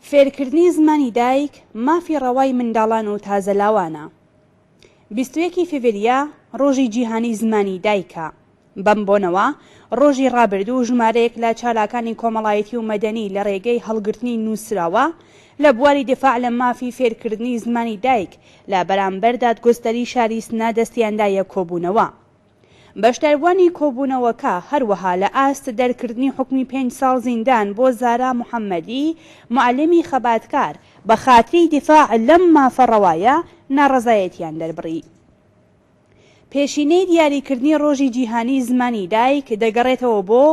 فێرکردنی زمانی دایک مافی ڕەوای منداڵان و تازەلاوانە. 21 فێڤریە ڕۆژی جیهانی زمانی دایکە. بەم بۆنەوە ڕۆژی ڕابردوو ژمارەیەک لە چالاکانی کۆمەڵایەتی و مەدەنی لە ڕێگەی هەڵگرتنی نووسراوە لە بواری دفاع لە مافی فێرکردنی زمانی دایک لە بەرامبەر دادگۆستەری شاری سنە دەستیاندایە کۆبوونەوە. بەشداربووانی کۆبوونەوەکە هەروەها لە ئاست دەرکردنی حکمی 5 ساڵ زیندان بۆ زارا محەممەدی معلمی خەباتکار بە خاتری دفاع لەم مافە ڕەوایە ناڕەزایەتیان دەربڕی. پێشینەی دیاریکردنی ڕۆژی جیهانی زمانی دایک دەگەڕێتەوە بۆ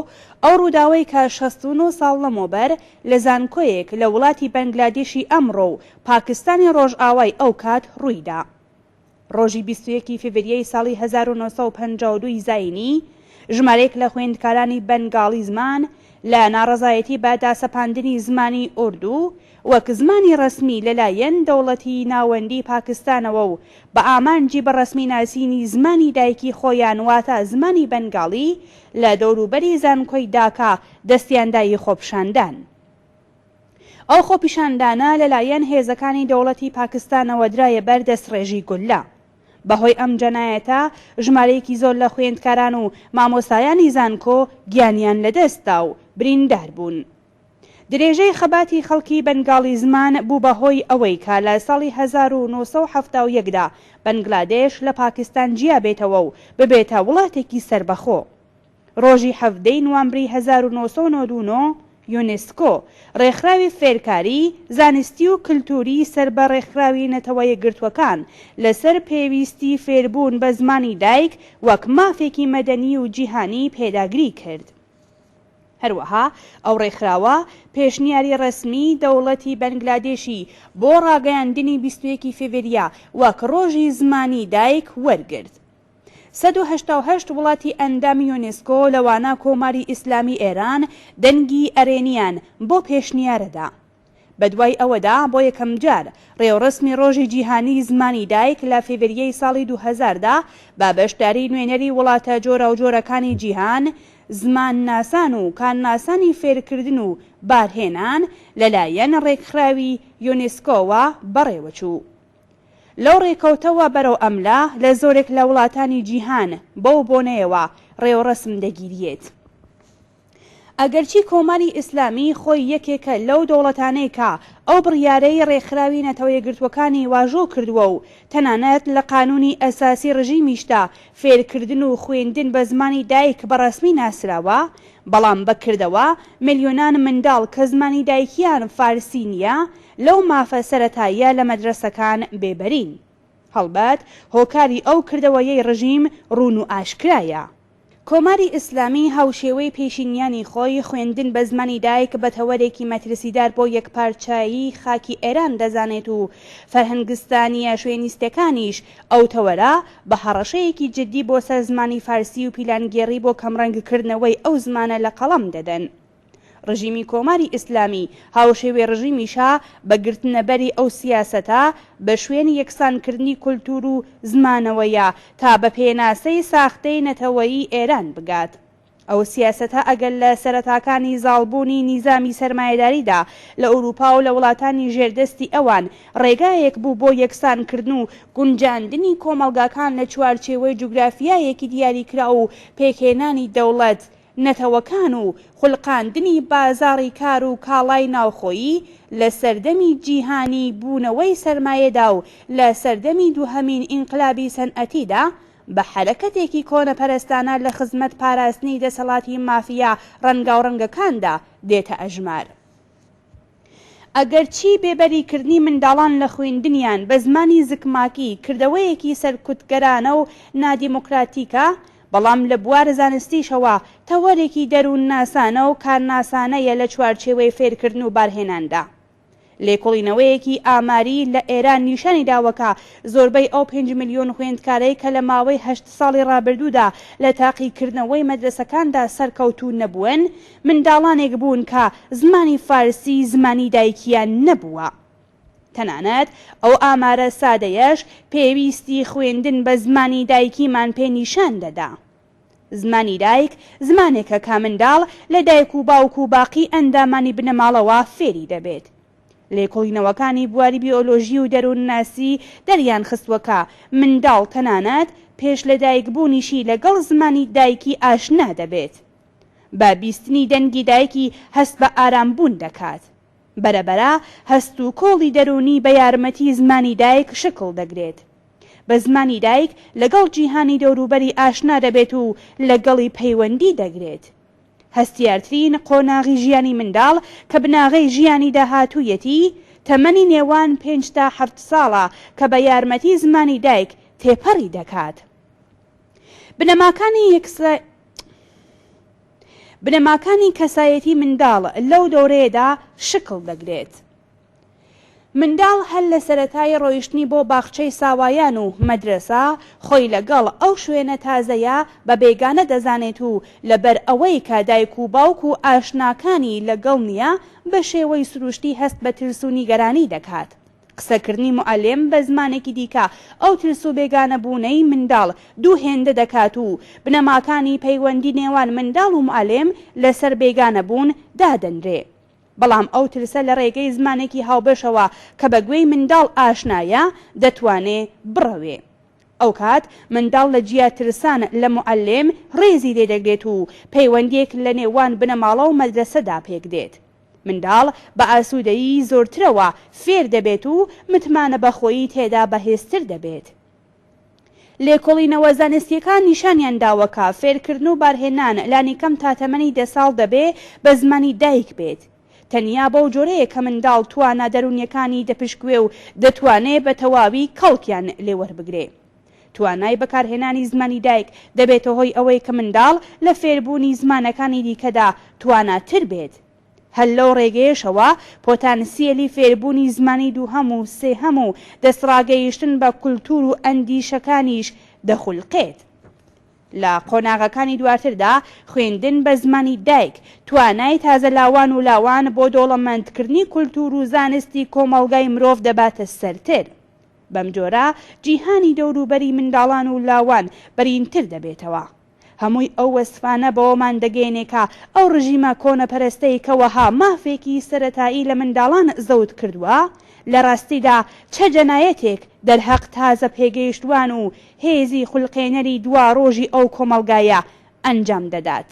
ئەو ڕووداوەی کە 69 ساڵ لەمەوبەر لە زانکۆیەک لە وڵاتی بەنگلادێشی ئەمڕۆ و پاکستانی ڕۆژئاوای ئەو کات ڕوویدا. ڕۆژی 21 فێڤریەی ساڵی 1952 زاینی ژمارەیەک لە خوێندکارانی بەنگاڵی زمان لە ناڕەزایەتی بە داسەپاندنی زمانی ئوردو وەک زمانی ڕسمی لەلایەن دەوڵەتی ناوەندی پاکستانەوە و بە ئامانجی بەڕسمی ناسینی زمانی دایکی خۆیان واتە زمانی بەنگاڵی لە دەوروبەری زانکۆی داکا دەستیاندایی خۆپیشاندان. ئەو خۆپیشاندانە لەلایەن هێزەکانی دەوڵەتی پاکستانەوە درایە بەر دەستڕێژی گولە. بەهۆی ئەم جەنایەتە ژمارەیەکی زۆر لە خوێندکاران و مامۆستایانی زانکۆ گیانیان لەدەستا و بریندار بوون. درێژەی خەباتی خەڵکی بەنگاڵی زمان بوو بەهۆی ئەوەی کە لە ساڵی 1970دا بەنگلادێش لە پاکستان جیا بێتەوە و ببێتە وڵاتێکی سربەخۆ. ڕۆژی 7 نوامبری 1999 یونسکۆ ڕێکخراوی فێرکاری، زانستی و کللتوری سەر بە ڕێکخراوی نەتەوە یەکگرتووەکان لەسەر پێویستی فێربوون بە زمانی دایک وەک مافێکی مەدەنی و جیهانی پێداگری کرد. هەروەها ئەو ڕێکخراوە پێشنیاری ڕسمی دەوڵەتی بەنگلادێشی بۆ ڕاگەیاندنی 21 فێڤریە وەک ڕۆژی زمانی دایک وەرگرت. 188 وڵاتی ئەندامی یونسکۆ لەوانە کۆماری ئیسلامی ئێران دەنگی ئەرێنیان بۆ پێشنیارەدا. بەدوای ئەوەدا بۆ یەکەم جار ڕێوەڕسمی ڕۆژی جیهانی زمانی دایک لە فێڤریەی ساڵی 2000دا بە بەشداری نوێنەری وڵاتە جۆرە و جۆرەکانی جیهان، زمان ناسان و کانناسانی فێرکردن و بارهێنان لەلایەن ڕێکخراوی یونسکۆوە بەڕێوەچوو. لەو ڕێکەوتەوە بەرەو ئەملا لە زۆرێک لە وڵاتانی جیهان بەو بۆنەیەوە ڕێوەڕسم دەگیرێت. ئەگەرچی کۆماری ئیسلامی خۆی یەکێکە لەو دەوڵەتانەی کە ئەو بڕیارەی ڕێکخراوی نەتەوە یەکگرتووەکانی واژۆ کردووە و تەنانەت لە قانونی ئەساسی ڕژیمیشدا فێرکردن و خوێندن بە زمانی دایک بەڕسمی ناسراوە، بەڵام بەکردەوە ملیۆنان منداڵ کە زمانی دایکیان فارسی نییە لەو مافە سەرەتاییە لە مەدرسەکان بێبەرین. هەڵبەت هۆکاری ئەو کردەوەیەی ڕژیم ڕوون و ئاشکرایە. کۆماری ئیسلامی هاوشێوەی پێشینیانی خۆی خوێندن بە زمانی دایک بە تەوەرێکی مەترسیدار بۆ یەکپارچایی خاکی ئێران دەزانێت و فەرهەنگستانیە شوێنیستەکانیش ئەو تەوەرە بە هەڕەشەیەکی جددی بۆ سەر زمانی فارسی و پیلانگێڕی بۆ کەمڕەنگکردنەوەی ئەو زمانە لە قەڵەم دەدەن. ڕژیمی کۆماری ئیسلامی هاوشێوەی ڕژیمیشا بە گرتنەبەری ئەو سیاسەتە بە شوێنی یەکسانکردنی کولتور و زمانەوەیە تا بە پێناسەی ساختەی نەتەوەیی ئێران بگات. ئەو سیاسەتە ئەگەر لە سەرەتاکانی زاڵبوونی نیزامی سەرمایەداریدا لە ئەوروپا و لە وڵاتانی ژێردەستی ئەوان ڕێگایەک بوو بۆ یەکسانکردن و گونجاندنی کۆمەڵگاکان لە چوارچێوەی جوگرافیایەکی دیاریکرا و پێکهێنانی دەوڵەت، نەتەوەکان و خوڵقاندنی بازاڕی کار و کاڵای ناوخۆیی لە سەردەمی جیهانی بوونەوەی سەرمایەدا و لە سەردەمی دووهەمین ئینقلابی سەنعەتیدا بە حەرەکەتێکی کۆنەپەرستانە لە خزمەت پاراستنی دەسەڵاتی مافیا ڕەنگاوڕەنگەکاندا دێتە ئەژمار. ئەگەرچی بێبەریکردنی منداڵان لە خوێندنیان بە زمانی زگماکی کردەوەیەکی سەرکوتگەرانە و نادیموکراتیکە، بەڵام لە بوار زانستیشەوە تەوەرێکی دەروون ناسانە و کارناسانەیە لە چوارچێوەی فێرکردن و بارهێناندا. لێکۆڵینەوەیەکی ئاماری لە ئێران نیشانی داوەکە زۆربەی ئەو 5 ملیۆن خوێندکارەی کە لە ماوەی 8 ساڵی ڕابردوودا لە تاقیکردنەوەی مەدرسەکاندا سەرکەوتوو نەبوون، منداڵانێک بوون کە زمانی فارسی زمانی دایکیان نەبووە. تەنانەت ئەو ئامارە سادەیەش پێویستی خوێندن بە زمانی دایکیمان پێ نیشان دەدا. زمانی دایک زمانێکە کە منداڵ لە دایک و باوک و باقی ئەندامانی بنەماڵەوە فێری دەبێت. لێکۆڵینەوەکانی بواری بیۆلۆژی و دەروونناسی دەریان خستووەکە منداڵ تەنانەت پێش لەدایکبوونیشی لەگەڵ زمانی دایکی ئاشنا دەبێت بە بیستنی دەنگی دایکی هەست بە ئارامبوون دەکات بەرەبەرە هەست و کۆڵی دەرونی بە یارمەتی زمانی دایک شکڵ دەگرێت بە زمانی دایک لەگەڵ جیهانی دەوروبەری ئاشنا دەبێت و لەگەڵی پەیوەندی دەگرێت هەستیارترین قۆناغی ژیانی منداڵ کە بناغەی ژیانی داهاتوویەتی تەمەنی نێوان 5 تا 7 ساڵە کە بە یارمەتی زمانی دایک تێپەڕی دەکات بنەماکانی کەسایەتی منداڵ لەو دەورەیەدا شکڵ دەگرێت منداڵ هەر لە سەرەتای ڕۆیشتنی بۆ باخچەی ساوایان و مەدرسە خۆی لەگەڵ ئەو شوێنە تازەیە بە بێگانە دەزانێت و لەبەر ئەوەی کە دایک و باوک و ئاشناکانی لەگەڵ نییە بە شێوەی سروشتی هەست بە ترس و نیگەرانی دەکات قسەکردنی موعەلێم بە زمانێکی دیکە ئەو ترس و بێگانە بوونەی منداڵ دوو هێندە دەکات و بنەماکانی پەیوەندی نێوان منداڵ و موعەلێم لەسەر بێگانە بوون دادەنرێ بەڵام ئەو ترسە لە ڕێگەی زمانێکی هاوبەشەوە کە بە گوێی منداڵ ئاشنایە دەتوانێت بڕەوێ ئەو کات منداڵ لە جیا ترسان لە موعەلێم ڕێزی لێدەگرێت و پەیوەندێک لە نێوان بنەماڵە و مەدرسەدا پێکدێت منداڵ بە ئاسوودەیی زۆرترەوە فێر دەبێت و متمانە بەخۆیی تێدا بەهێزتر دەبێت لێکۆڵینەوە زانستیەکان نیشانیان داوەکە فێرکردن و بارهێنان لانی کەم تا تەمەنی 10 ساڵ دەبێ بە زمانی دایک بێت تەنیا بەو جۆرەیە کە منداڵ توانە دەرونیەکانی دەپشکوێ و دەتوانێت بە تەواوی کەڵکیان لێوەربگرێ توانای بەکارهێنانی زمانی دایک دەبێتە هۆی ئەوەی کە منداڵ لە فێربوونی زمانەکانی دیکەدا تواناتر بێت هەر لەو ڕێگەیەشەوە پۆتانسیەلی فێربوونی زمانی دووهەم و سێهەم و دەسڕاگەیشتن بە کولتور و ئەندیشەکانیش دەخولقێت لە قۆناغەکانی دواتردا خوێندن بە زمانی دایک توانای تازە لاوان و لاوان بۆ دۆڵەمەندکردنی کولتور و زانستی کۆمەڵگای مرۆڤ دەباتە سەرتر بەم جۆرە جیهانی دەوروبەری منداڵان و لاوان بەرینتر دەبێتەوە هەمووی ئەو وەسفانە بەوەمان دەگەێنێکە ئەو ڕژیمە کۆنەپەرستەی کەوەها مافێکی سەرەتایی لە منداڵان زەوت کردووە لە ڕاستیدا چە جەنایەتێک دەرهەق تازە پێگەیشتوان و هێزی خوڵقێنەری دوا ڕۆژی ئەو کۆمەڵگایە ئەنجام دەدات.